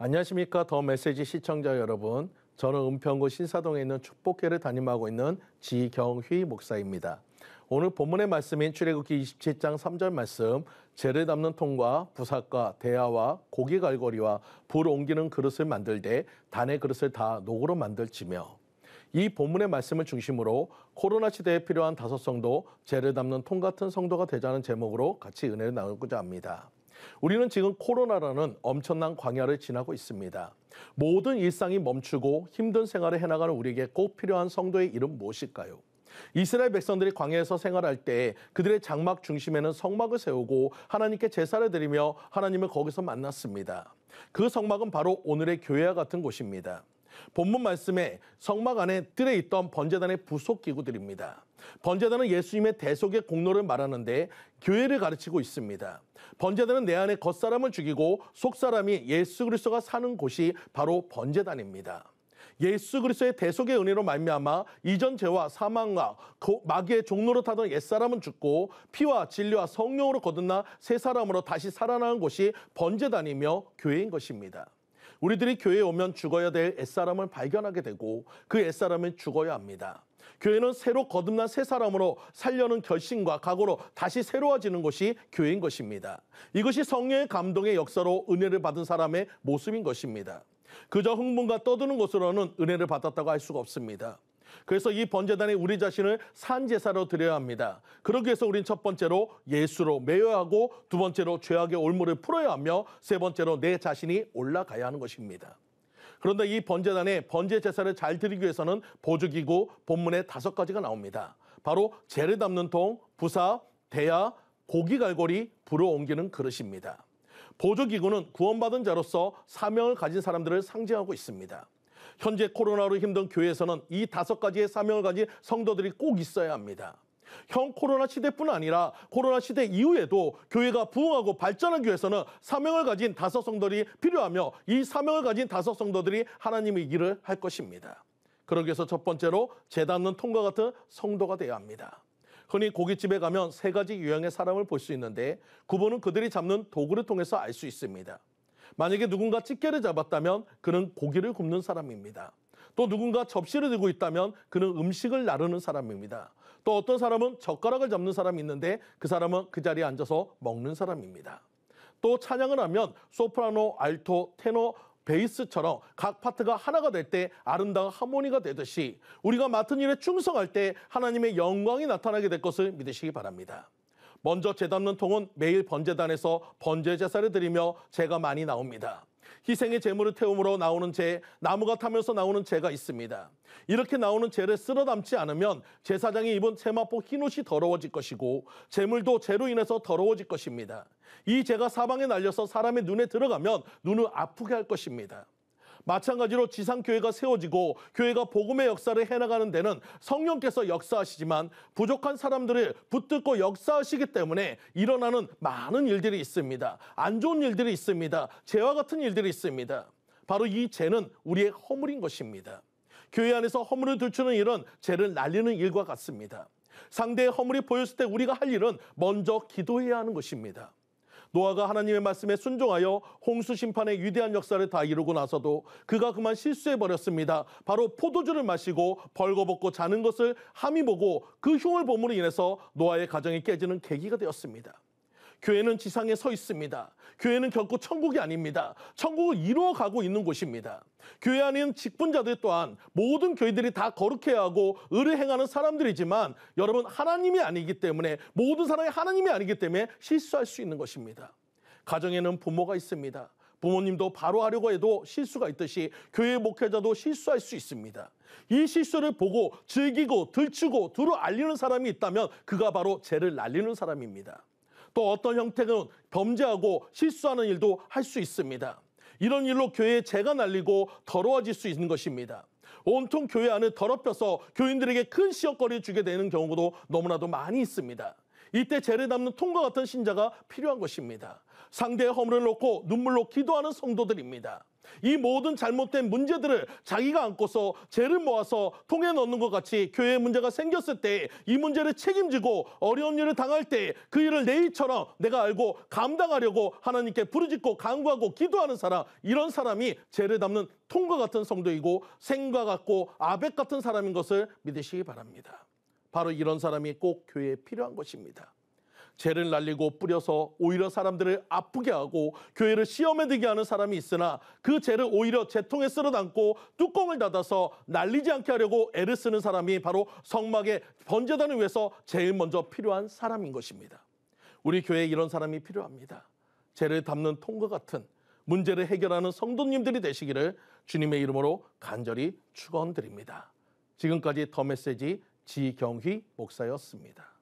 안녕하십니까. 더 메시지 시청자 여러분. 저는 은평구 신사동에 있는 축복교회를 담임하고 있는 지경휘 목사입니다. 오늘 본문의 말씀인 출애굽기 27장 3절 말씀, 재를 담는 통과 부삭과 대야와 고기 갈고리와 불 옮기는 그릇을 만들되 단의 그릇을 다 녹으로 만들지며, 이 본문의 말씀을 중심으로 코로나 시대에 필요한 다섯 성도, 재를 담는 통 같은 성도가 되자는 제목으로 같이 은혜를 나누고자 합니다. 우리는 지금 코로나라는 엄청난 광야를 지나고 있습니다. 모든 일상이 멈추고 힘든 생활을 해나가는 우리에게 꼭 필요한 성도의 이름 무엇일까요? 이스라엘 백성들이 광야에서 생활할 때 그들의 장막 중심에는 성막을 세우고 하나님께 제사를 드리며 하나님을 거기서 만났습니다. 그 성막은 바로 오늘의 교회와 같은 곳입니다. 본문 말씀에 성막 안에 뜰에 있던 번제단의 부속 기구들입니다. 번제단은 예수님의 대속의 공로를 말하는데 교회를 가르치고 있습니다. 번제단은 내 안에 겉사람을 죽이고 속사람이 예수 그리스도가 사는 곳이 바로 번제단입니다. 예수 그리스도의 대속의 은혜로 말미암아 이전 죄와 사망과 마귀의 종로로 타던 옛사람은 죽고 피와 진리와 성령으로 거듭나 새 사람으로 다시 살아나는 곳이 번제단이며 교회인 것입니다. 우리들이 교회에 오면 죽어야 될 옛사람을 발견하게 되고 그 옛사람을 죽어야 합니다. 교회는 새로 거듭난 새 사람으로 살려는 결심과 각오로 다시 새로워지는 것이 교회인 것입니다. 이것이 성령의 감동의 역사로 은혜를 받은 사람의 모습인 것입니다. 그저 흥분과 떠드는 것으로는 은혜를 받았다고 할 수가 없습니다. 그래서 이 번제단에 우리 자신을 산제사로 드려야 합니다. 그러기 위해서 우린 첫 번째로 예수로 매여야 하고, 두 번째로 죄악의 올무를 풀어야 하며, 세 번째로 내 자신이 올라가야 하는 것입니다. 그런데 이 번제단에 번제 제사를 잘 드리기 위해서는 보조기구 본문에 5가지가 나옵니다. 바로 재를 담는 통, 부사, 대야, 고기 갈고리, 불을 옮기는 그릇입니다. 보조기구는 구원받은 자로서 사명을 가진 사람들을 상징하고 있습니다. 현재 코로나로 힘든 교회에서는 이 5가지의 사명을 가진 성도들이 꼭 있어야 합니다. 현 코로나 시대뿐 아니라 코로나 시대 이후에도 교회가 부흥하고 발전하기 위해서는 사명을 가진 5성도들이 필요하며, 이 사명을 가진 5성도들이 하나님의 일을 할 것입니다. 그러기 위해서 첫 번째로 재 담는 통과 같은 성도가 되어야 합니다. 흔히 고깃집에 가면 3가지 유형의 사람을 볼 수 있는데, 구분은 그들이 잡는 도구를 통해서 알 수 있습니다. 만약에 누군가 집게를 잡았다면 그는 고기를 굽는 사람입니다. 또 누군가 접시를 들고 있다면 그는 음식을 나르는 사람입니다. 또 어떤 사람은 젓가락을 잡는 사람이 있는데 그 사람은 그 자리에 앉아서 먹는 사람입니다. 또 찬양을 하면 소프라노, 알토, 테너, 베이스처럼 각 파트가 하나가 될 때 아름다운 하모니가 되듯이 우리가 맡은 일에 충성할 때 하나님의 영광이 나타나게 될 것을 믿으시기 바랍니다. 먼저 재 담는 통은 매일 번제단에서 번제 제사를 드리며 재가 많이 나옵니다. 희생의 제물을 태움으로 나오는 재, 나무가 타면서 나오는 재가 있습니다. 이렇게 나오는 재를 쓸어 담지 않으면 제사장이 입은 세마포 흰옷이 더러워질 것이고, 재물도 재로 인해서 더러워질 것입니다. 이 재가 사방에 날려서 사람의 눈에 들어가면 눈을 아프게 할 것입니다. 마찬가지로 지상교회가 세워지고 교회가 복음의 역사를 해나가는 데는 성령께서 역사하시지만 부족한 사람들을 붙들고 역사하시기 때문에 일어나는 많은 일들이 있습니다. 안 좋은 일들이 있습니다. 죄와 같은 일들이 있습니다. 바로 이 죄는 우리의 허물인 것입니다. 교회 안에서 허물을 들추는 일은 죄를 날리는 일과 같습니다. 상대의 허물이 보였을 때 우리가 할 일은 먼저 기도해야 하는 것입니다. 노아가 하나님의 말씀에 순종하여 홍수 심판의 위대한 역사를 다 이루고 나서도 그가 그만 실수해버렸습니다. 바로 포도주를 마시고 벌거벗고 자는 것을 함이 보고 그 흉을 봄으로 인해서 노아의 가정이 깨지는 계기가 되었습니다. 교회는 지상에 서 있습니다. 교회는 결코 천국이 아닙니다. 천국을 이루어가고 있는 곳입니다. 교회 안에 있는 직분자들 또한 모든 교회들이 다 거룩해야 하고 의를 행하는 사람들이지만, 여러분, 하나님이 아니기 때문에, 모든 사람이 하나님이 아니기 때문에 실수할 수 있는 것입니다. 가정에는 부모가 있습니다. 부모님도 바로 하려고 해도 실수가 있듯이 교회 목회자도 실수할 수 있습니다. 이 실수를 보고 즐기고 들추고 두루 알리는 사람이 있다면 그가 바로 죄를 날리는 사람입니다. 또 어떤 형태는 범죄하고 실수하는 일도 할 수 있습니다. 이런 일로 교회에 재가 날리고 더러워질 수 있는 것입니다. 온통 교회 안을 더럽혀서 교인들에게 큰 시험거리를 주게 되는 경우도 너무나도 많이 있습니다. 이때 재를 담는 통과 같은 신자가 필요한 것입니다. 상대의 허물을 놓고 눈물로 기도하는 성도들입니다. 이 모든 잘못된 문제들을 자기가 안고서 죄를 모아서 통에 넣는 것 같이 교회에 문제가 생겼을 때 이 문제를 책임지고 어려운 일을 당할 때 그 일을 내 일처럼 내가 알고 감당하려고 하나님께 부르짖고 간구하고 기도하는 사람, 이런 사람이 죄를 담는 통과 같은 성도이고 생과 같고 아벡 같은 사람인 것을 믿으시기 바랍니다. 바로 이런 사람이 꼭 교회에 필요한 것입니다. 죄를 날리고 뿌려서 오히려 사람들을 아프게 하고 교회를 시험에 들게 하는 사람이 있으나 그 죄를 오히려 재통에 쓸어 담고 뚜껑을 닫아서 날리지 않게 하려고 애를 쓰는 사람이 바로 성막의 번제단을 위해서 제일 먼저 필요한 사람인 것입니다. 우리 교회에 이런 사람이 필요합니다. 죄를 담는 통과 같은 문제를 해결하는 성도님들이 되시기를 주님의 이름으로 간절히 축원드립니다. 지금까지 더 메시지 지경휘 목사였습니다.